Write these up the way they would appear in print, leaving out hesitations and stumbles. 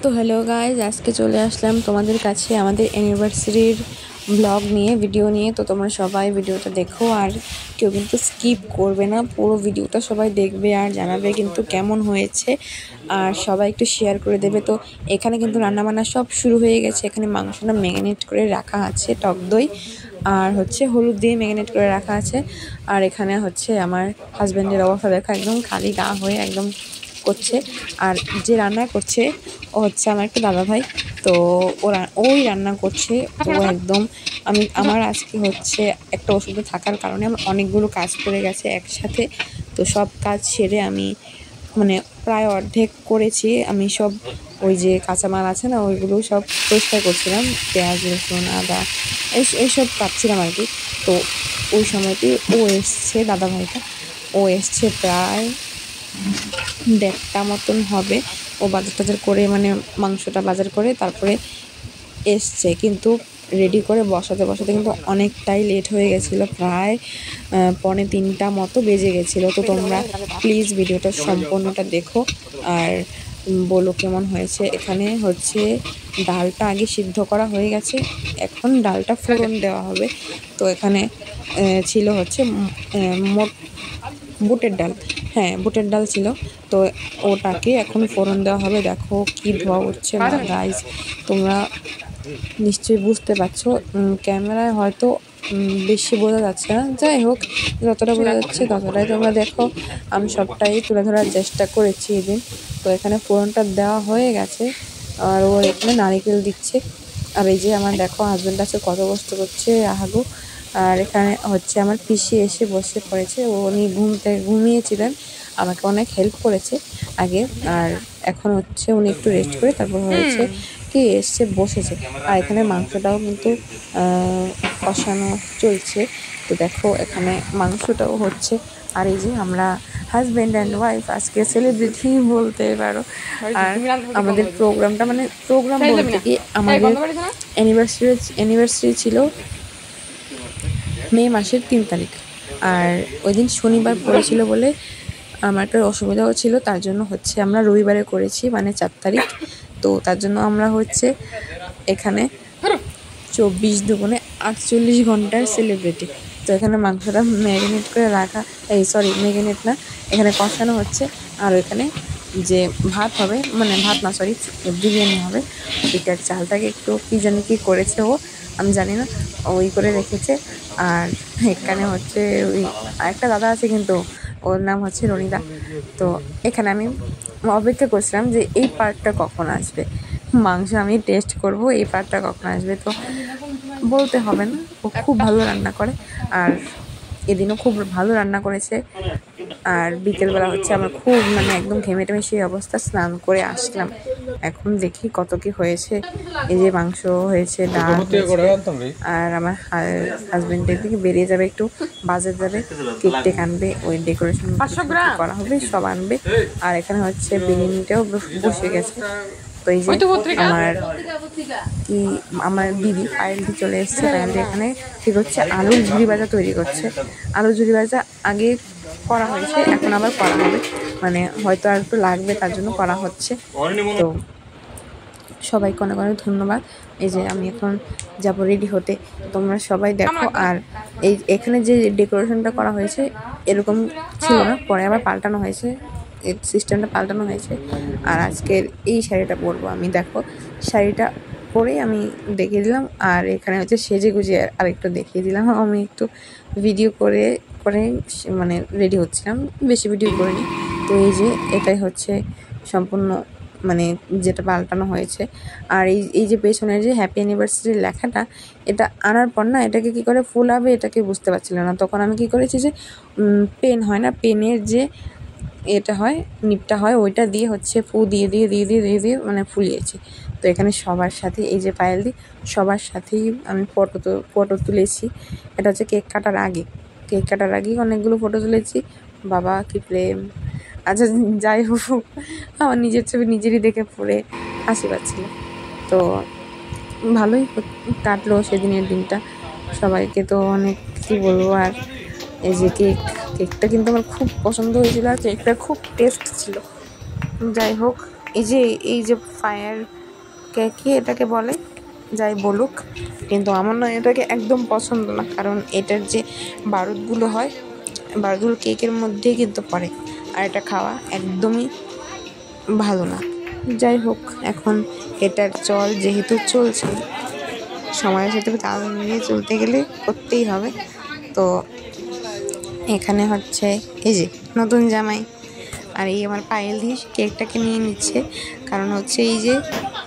তো hello guys, আজকে চলে আসলাম তোমাদের কাছে আমাদের অ্যানিভার্সারির ব্লগ নিয়ে, ভিডিও নিয়ে। তো তোমরা সবাই ভিডিওটা দেখো আর কেউ কিন্তু স্কিপ করবে না, পুরো ভিডিওটা সবাই দেখবে আর জানাবে কিন্তু কেমন হয়েছে, আর সবাই একটু শেয়ার করে দেবে। তো এখানে কিন্তু রান্নাবান্না সব শুরু হয়ে গেছে। এখানে মাংসটা ম্যারিনেট করে রাখা আছে, টক দই আর হচ্ছে হলুদ দিয়ে ম্যারিনেট করে রাখা আছে। আর এখানে হচ্ছে আমার হাজব্যান্ডের অবস্থা দেখো, একদম খালি গা হয়ে একদম করছে। আর যে রান্না করছে ও হচ্ছে আমার একটা দাদা ভাই। তো ওই রান্না করছে। তো একদম আমার আজকে হচ্ছে একটা ওষুধে থাকার কারণে আমার অনেকগুলো কাজ পড়ে গেছে একসাথে। তো সব কাজ সেরে আমি মানে প্রায় অর্ধেক করেছি। আমি সব ওই যে কাঁচামাল আছে না, ওইগুলো সব পরিষ্কার করছিলাম, পেঁয়াজ রসুন আদা এইসব কাটছিলাম আর কি। তো ওই সময়টি ও এসছে, দাদা ভাইটা ও এসছে প্রায় 1.5টা মতন হবে। ও বাজার টাজার করে মানে মাংসটা বাজার করে তারপরে এসছে, কিন্তু রেডি করে বসাতে কিন্তু অনেকটাই লেট হয়ে গেছিলো, প্রায় 2:45 মতো বেজে গেছিলো। তো তোমরা প্লিজ ভিডিওটা সম্পূর্ণটা দেখো আর বলো কেমন হয়েছে। এখানে হচ্ছে ডালটা আগে সিদ্ধ করা হয়ে গেছে, এখন ডালটা ফোড়ন দেওয়া হবে। তো এখানে ছিল হচ্ছে বুটের ডাল, হ্যাঁ বুটের ডাল ছিল। তো ওটাকে এখন ফোড়ন দেওয়া হবে। দেখো কি ধোয়া উঠছে না গাইজ, তোমরা নিশ্চয়ই বুঝতে পারছো। ক্যামেরায় হয়তো বেশি বোঝা যাচ্ছে না, যাই হোক যতটা বোঝা যাচ্ছে ততটাই তোমরা দেখো। আমি সবটাই তুলে ধরার চেষ্টা করেছি এদিন। তো এখানে ফোড়নটা দেওয়া হয়ে গেছে আর ওর এখানে নারিকেল দিচ্ছে। আর এই যে আমার দেখো হাজব্যান্ড আছে কত কষ্ট করছে আহাগো। আর এখানে হচ্ছে আমার পিসি এসে বসে পড়েছে, উনি ঘুমিয়েছিলেন, আমাকে অনেক হেল্প করেছে আগে। আর এখন হচ্ছে উনি একটু রেস্ট করে তারপর হয়েছে কি এসছে বসেছে। আর এখানে মাংসটাও কিন্তু কষানো চলছে। তো দেখো এখানে মাংসটাও হচ্ছে। আর এই যে আমরা হাজব্যান্ড অ্যান্ড ওয়াইফ আজকে সেলিব্রিটি বলতে পারো। আর আমাদের প্রোগ্রামটা মানে প্রোগ্রাম বলতে কি আমাদের অ্যানিভার্সারি ছিল মে মাসের 3 তারিখ। আর ওই দিন শনিবার পড়েছিল বলে আমার একটা অসুবিধাও ছিল, তার জন্য হচ্ছে আমরা রবিবারে করেছি মানে 4 তারিখ। তো তার জন্য আমরা হচ্ছে এখানে 24 দুগুণে 48 ঘন্টার সেলিব্রিটি। তো এখানে মাংসটা ম্যারিনেট করে রাখা, ম্যারিনেট না, এখানে কষানো হচ্ছে। আর এখানে যে ভাত হবে, মানে ভাত না সরি বিরিয়ানি হবে, এটার চালটাকে একটু কী জানি কী করেছে ও, আমি জানি না, ওই করে রেখেছে। আর এখানে হচ্ছে ওই আরেকটা দাদা আছে কিন্তু ওর নাম হচ্ছে রনিদা। তো এখানে আমি অপেক্ষা করছিলাম যে এই পার্টটা কখন আসবে, মাংস আমি টেস্ট করব, এই পার্টটা কখন আসবে। তো বলতে হবে না, ও খুব ভালো রান্না করে আর এদিনও খুব ভালো রান্না করেছে। আর বিকেলবেলা হচ্ছে আমার খুব মানে একদম ঘেমে টেমে সেই অবস্থা, স্নান করে আসলাম। এখন দেখি কত কি হয়েছে। এই যে মাংস হয়েছে, ডাল হয়েছে। আর আমার হাজবেন্ডের দিকে বেরিয়ে যাবে, একটু বাজার যাবে, কেক টেক আনবে, ওই ডেকোরেশন করা হবে, সব আনবে। আর এখানে হচ্ছে বিরিয়ানিটাও বসে গেছে। তো এই যে আমার দিদি পায়েলদি চলে এসছে। পায়েলদি এখানে ঠিক হচ্ছে আলুর ঝুড়ি ভাজা তৈরি করছে। আলুর ঝুড়ি ভাজা আগে করা হয়েছে, এখন আবার করা হবে, মানে হয়তো আর একটু লাগবে, তার জন্য করা হচ্ছে। তো সবাইকে অনেক অনেক ধন্যবাদ। এই যে আমি এখন যাবো রেডি হতে, তোমরা সবাই দেখো। আর এখানে যে ডেকোরেশনটা করা হয়েছে এরকম ছিল না, পরে আবার পাল্টানো হয়েছে, এই সিস্টেমটা পাল্টানো হয়েছে। আর আজকের এই শাড়িটা পরবো আমি, দেখো শাড়িটা পরেই আমি দেখিয়ে দিলাম। আর এখানে হচ্ছে সেজে গুজে আরেকটু দেখিয়ে দিলাম। আমি একটু ভিডিও করে মানে রেডি হচ্ছিলাম, বেশি ভিডিও করিনি। তো এই যে এটাই হচ্ছে সম্পূর্ণ মানে যেটা পাল্টানো হয়েছে। আর এই যে পেছনের যে হ্যাপি অ্যানিভার্সারি লেখাটা, এটা আনার পর না এটাকে কী করে ফুলাবে এটাকে বুঝতে পারছিলাম না। তখন আমি কী করেছি যে পেন হয় না, পেনের যে এটা হয় নিপটা হয়, ওইটা দিয়ে হচ্ছে ফু দিয়ে মানে ফুলিয়েছি। তো এখানে সবার সাথে এই যে পায়েলদি সবার সাথেই আমি ফটো তুলেছি। এটা হচ্ছে কেক কাটার আগেই অনেকগুলো ফটো তুলেছি। বাবা কি প্রেম। আচ্ছা যাই হোক, আমার নিজের ছবি নিজেরই দেখে পড়ে হাসি পাচ্ছিল। তো ভালোই কাটলো সেদিনের দিনটা, সবাইকে তো অনেক কী বলবো। আর এই যে কেকটা কিন্তু আমার খুব পছন্দ হয়েছিল আর কেকটা খুব টেস্ট ছিল। যাই হোক, এই যে ফায়ার কি এটাকে বলে, যাই বলুক, কিন্তু আমার না এটাকে একদম পছন্দ না, কারণ এটার যে বারুদগুলো হয়, বারুদগুলো কেকের মধ্যেই কিন্তু পড়ে, আর এটা খাওয়া একদমই ভালো না। যাই হোক, এখন এটার চল যেহেতু চলছে, সময়ের সাথে তাল মিলিয়ে চলতে গেলে করতেই হবে। তো এখানে হচ্ছে এই যে নতুন জামাই, আর এই আমার পায়েল দিয়ে কেকটাকে নিয়ে নিচ্ছে, কারণ হচ্ছে এই যে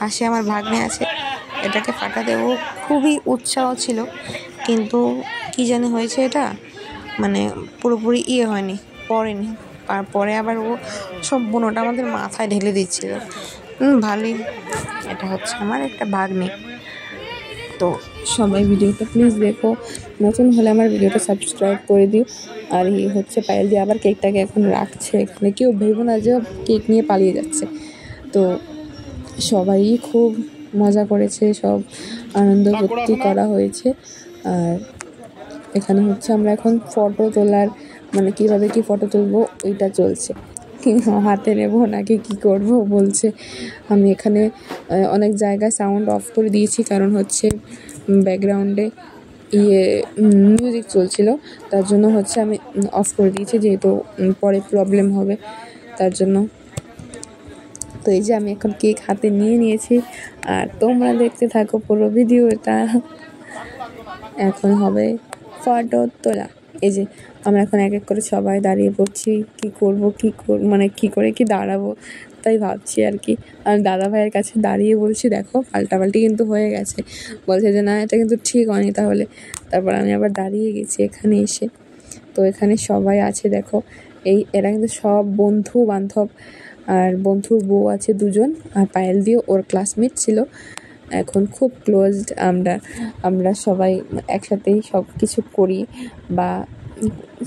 পাশে আমার ভাগ্নে আছে, এটাকে ফাটাতে ও খুবই উৎসাহ ছিল, কিন্তু কি জানি হয়েছে, এটা মানে পুরোপুরি হয়নি, পড়েনি। তারপরে আবার ও সম্পূর্ণটা আমাদের মাথায় ঢেলে দিচ্ছিল। ভালোই, এটা হচ্ছে আমার একটা ভাগ্নে। তো সবাই ভিডিওটা প্লিজ দেখো, নতুন হলে আমার ভিডিওটা সাবস্ক্রাইব করে দিও। আর এই হচ্ছে পায়েল দিয়ে আবার কেকটাকে এখন রাখছে এখানে, কেউ ভেবো না যে কেক নিয়ে পালিয়ে যাচ্ছে। তো সবাই খুব মজা করেছে, সব আনন্দ ফুর্তি করা হয়েছে। আর এখানে হচ্ছে আমরা এখন ফটো তোলার, মানে কীভাবে কি ফটো তুলবো ওইটা চলছে, হাতে নেবো নাকি কি করব বলছে। আমি এখানে অনেক জায়গায় সাউন্ড অফ করে দিয়েছি, কারণ হচ্ছে ব্যাকগ্রাউন্ডে মিউজিক চলছিল, তার জন্য হচ্ছে আমি অফ করে দিয়েছি, যেহেতু পরে প্রবলেম হবে তার জন্য। তো এই যে আমি এখন কেক হাতে নিয়ে নিয়েছি, আর তোমরা দেখতে থাকো পুরো ভিডিওটা। এখন হবে ফটো তোলা। এই যে আমরা এখন এক এক করে সবাই দাঁড়িয়ে পড়ছি, মানে কী করে কি দাঁড়াবো তাই ভাবছি আর কি। আমি দাদা ভাইয়ের কাছে দাঁড়িয়ে বলছি, দেখো পাল্টাপাল্টি কিন্তু হয়ে গেছে, বলছে যে না এটা কিন্তু ঠিক হয়নি তাহলে। তারপর আমি আবার দাঁড়িয়ে গেছি এখানে এসে। তো এখানে সবাই আছে দেখো, এরা কিন্তু সব বন্ধু বান্ধব, আর বন্ধুর বউ আছে দুজন, আর পায়েল দিয়ে ওর ক্লাসমেট ছিল। এখন খুব ক্লোজড আমরা সবাই একসাথেই সব কিছু করি, বা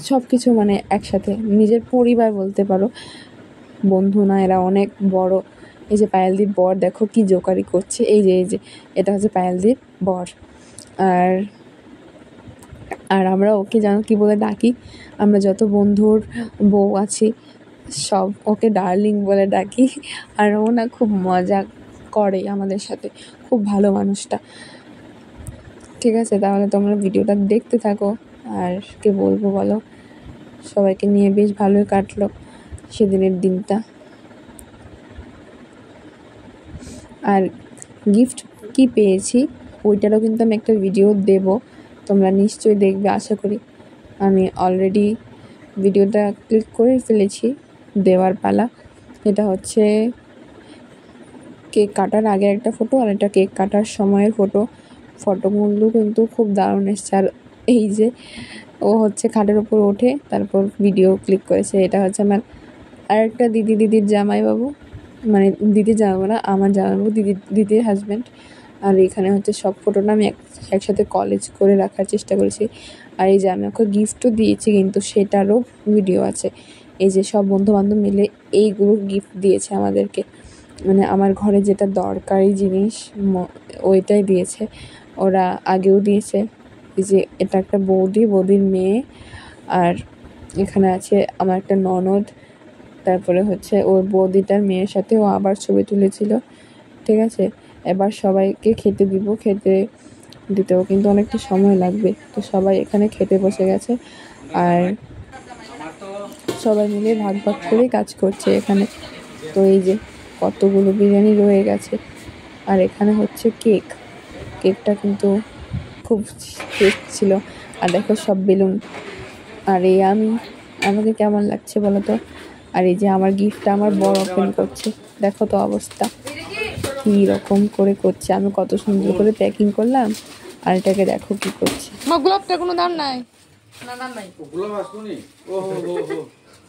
সব কিছু মানে একসাথে নিজের পরিবার বলতে পারো, বন্ধু না, এরা অনেক বড়। এই যে পায়েলদির বর দেখো কি জোকারি করছে, এই যে এটা হচ্ছে পায়েলদির বর। আর আমরা ওকে জানো কি বলে ডাকি, আমরা যত বন্ধুর বউ আছি সব ওকে ডার্লিং বলে ডাকি। আর ও না খুব মজা করে আমাদের সাথে, খুব ভালো মানুষটা। ঠিক আছে, তাহলে তোমরা ভিডিওটা দেখতে থাকো। আর কে বলবো বলো, সবাইকে নিয়ে বেশ ভালোই কাটলো সেদিনের দিনটা। আর গিফট কি পেয়েছি ওইটারও কিন্তু আমি একটা ভিডিও দেব, তোমরা নিশ্চয়ই দেখবে আশা করি। আমি অলরেডি ভিডিওটা ক্লিক করে ফেলেছি, দেওয়ার পালা। এটা হচ্ছে কেক কাটার আগে একটা ফটো, আর এটা কেক কাটার সময়ের ফটোগুলো কিন্তু খুব দারুণ এসছে। আর এই যে ও হচ্ছে খাটের উপর ওঠে তারপর ভিডিও ক্লিক করেছে, এটা হচ্ছে আমার আরেকটা দিদির জামাইবাবু, মানে দিদির জামাইবাবু না, আমার জামাইবাবু, দিদির হাজব্যান্ড। আর এখানে হচ্ছে সব ফটোটা আমি একসাথে কলেজ করে রাখার চেষ্টা করেছি। আর এই যে আমি ওকে গিফটও দিয়েছি, কিন্তু সেটারও ভিডিও আছে। এই যে সব বন্ধুবান্ধব মিলে এইগুলো গিফট দিয়েছে আমাদেরকে, মানে আমার ঘরে যেটা দরকারি জিনিস ওইটাই দিয়েছে। ওরা আগেও দিয়েছে। এই যে এটা একটা বৌদির মেয়ে, আর এখানে আছে আমার একটা ননদ, তারপরে হচ্ছে ওর বৌদিটার মেয়ের সাথে ও আবার ছবি তুলেছিল। ঠিক আছে, এবার সবাইকে খেতে দিব, খেতে দিতেও কিন্তু অনেকটা সময় লাগবে। তো সবাই এখানে খেতে বসে গেছে, আর সবাই মিলে ভাগ করে কাজ করছে এখানে। তো এই যে কতগুলো বিরিয়ানি রয়ে গেছে, আর এখানে হচ্ছে কেকটা কিন্তু খুব টেস্ট ছিল। আর দেখো সব বেলুন, আর এই আমাকে কেমন লাগছে বলো তো। আর এই যে আমার গিফটটা আমার বড় ওপেন করছে, দেখো তো অবস্থা কী রকম করে করছে, আমি কত সুন্দর করে প্যাকিং করলাম, আর এটাকে দেখো কি করছে। আমার গোলাপটা কোনো দাম নাই,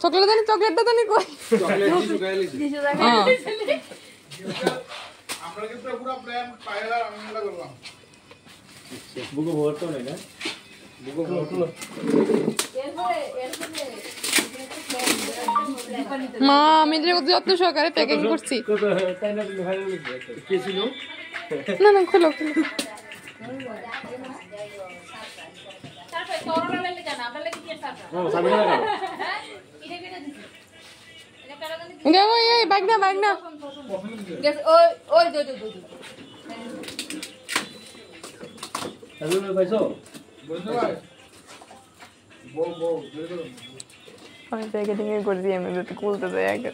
চকলেটটা জানি কই, মা আমি যত্ন সহকারে প্যাকিং করছি। না খোলো এই বাইক না আমি প্যাকেটিং করে দিয়ে আমি খুলতে দেয় আগে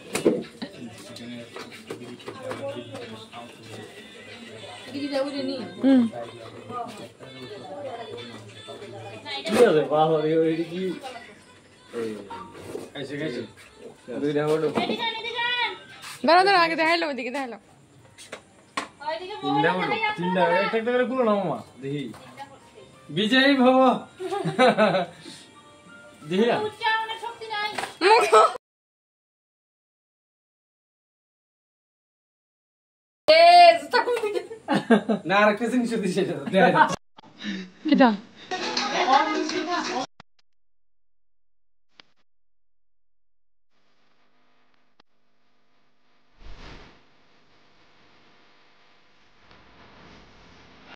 দাঁড়া আগে দেখাইলো ওইদিকে দেখাইলো দেখি বিজয়ী ভব দেখি না আর একটা জিনিস দিছে